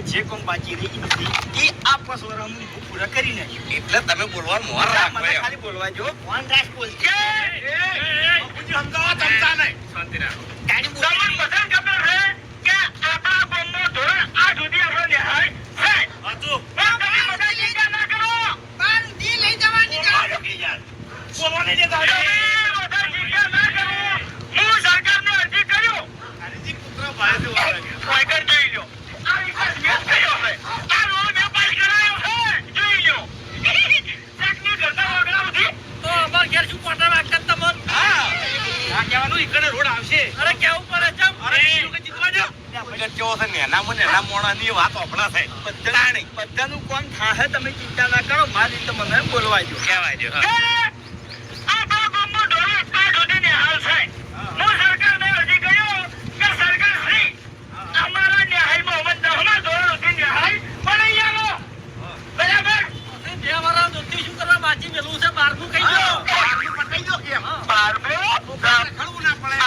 જે કોમ બાકી રહી ગઈ એ આ પસવર હું પૂરા કરી નાખ્યું. એટલે તમે બોલવાનું મોર રાખો. મને ખાલી બોલવા જો. ફોન રાખ બોલ એ સમજાવો સમજા નહીં. શાંતિ રાખો. ગાડી બોલ તમને બધા ખબર છે કે આપણા ગામનો ધોરણ 8 સુધી આપણો નિહાળ છે. હતું. પણ તમે બધા ચિંતા ના કરો. બાર દી લઈ જવાની બોલવા નહીં દેતા. બધા ચિંતા ના કરો. હું સરકારને અરજી કર્યો. અરજી કૂતરા ભાઈ દેવા લાગ્યા. વાયકર જોઈ લો. આ વિકાસ મેં કર્યો છે. આ રોડ મેં પાસ કરાયો છે. જોઈ લો. ચકની ઘરના વગડા ઉઠી. તો અમાર ઘેર શું કોટા વાગતા તમને? હા. આ કહેવાનું ઈકડે રોડ આવશે. અરે કેવું પડે છે? અરે શું કે જીતવા દો. કેવો છે નેના મોણાની વાત ઓપડા છે. બધાનું કોમ થાહે, તમે ચિંતા ના કરો. મારી રીતે મને બોલવા જો. કહેવાય છે. આપણા ગામનો ધોરણ 8 સુધી નિહાળ છે. હું સરકારને અરજી કર્યો કે સરકાર શ્રી અમારા નિહાળમાં અમારા ધોરણ સુધી નિહાળ બનાવી આલો. બરાબર? બે વાળા દોસ્તી શું કરવા બાજી મેલું છે? બારનું કહી દો. પટાઈ દો કેમ? 12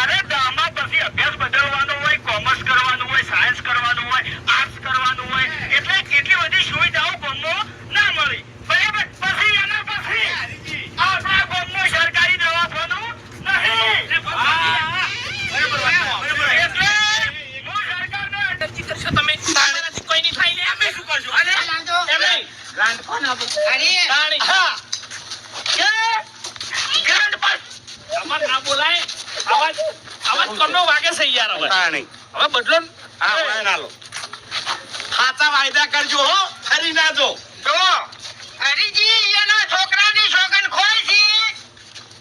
અરે દામાં પછી અભ્યાસ બદલવાનો હોય, કોમર્સ કરવાનું હોય, સાયન્સ કરવાનું હોય, આર્ટ્સ કરવાનું હોય, એટલે કેટલી બધી સુવિધાઓ ગામમાં ના મળી. બરાબર? પછી એના પછી આપણા ગામમાં સરકારી દવાખાનું નહીં. એટલે હું સરકારને અરજી કરશો તમે? તમારાથી કોઈ નહીં થાય ને? અમે શું કરશું? અરે એમ નહીં. ગ્રાન્ટ કોણ આપે? તાણી. હા. કે ગ્રાન્ટ પાસ અમાર ના બોલાય. આવાજ કોનો વાગે છે યાર હવે? તાણી. હવે બદલો ને. હા, વાય ના લો. ખાતા વાયદા કરજો હો, ખરી ના જો. જો હરીજી એના છોકરાની સોગન ખોય છે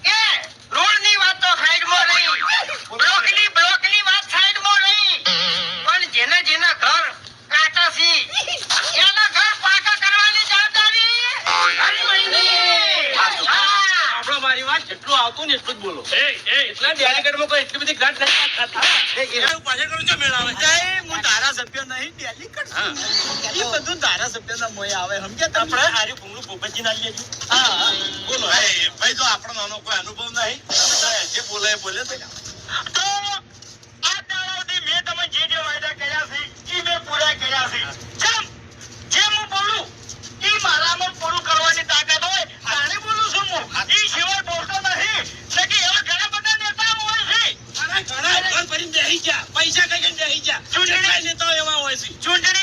કે રોડની વાત તો સાઈડમાં રહી, બ્લોકની વાત સાઈડમાં રહી, પણ જેના ઘર કાચા છે એના ઘર પાકા કરવાની જવાબદારી આપણો મારી વાત જેટલું આવતું ને એટલું જ બોલો. એટલા ડેલિગેટમાં કોઈ એટલી બધી ગ્રાન્ટ નથી હું ધારાસભ્ય નહીં, ડેલી કરશું. એ બધું ધારાસભ્યના મોએ આવે. સમજ્યા તમે? આપણે આર્યું ભૂંગળું ભૂપતજી ના લઈએ છું. હા, બોલો. ભાઈ જો આપણો નાનો કોઈ અનુભવ નહીં, જે બોલે એ બોલે તો આ દાડાઓથી મેં તમે જે વાયદા કર્યા છે એ મેં પૂરા કર્યા છે. જેમ હું બોલું એ મારામાં પૂરું કરવાની તાકાત હોય તાણે બોલું છું હું. એ સિવાય બોલતો નથી. નકે એવા ઘણા બધા નેતાઓ હોય છે. ઘણા ઘર ભરીને બેસી ગયા, પૈસા કઈ બેસી ગયા. ચૂંટણી નેતાઓ એવા હોય છે. ચૂંટણી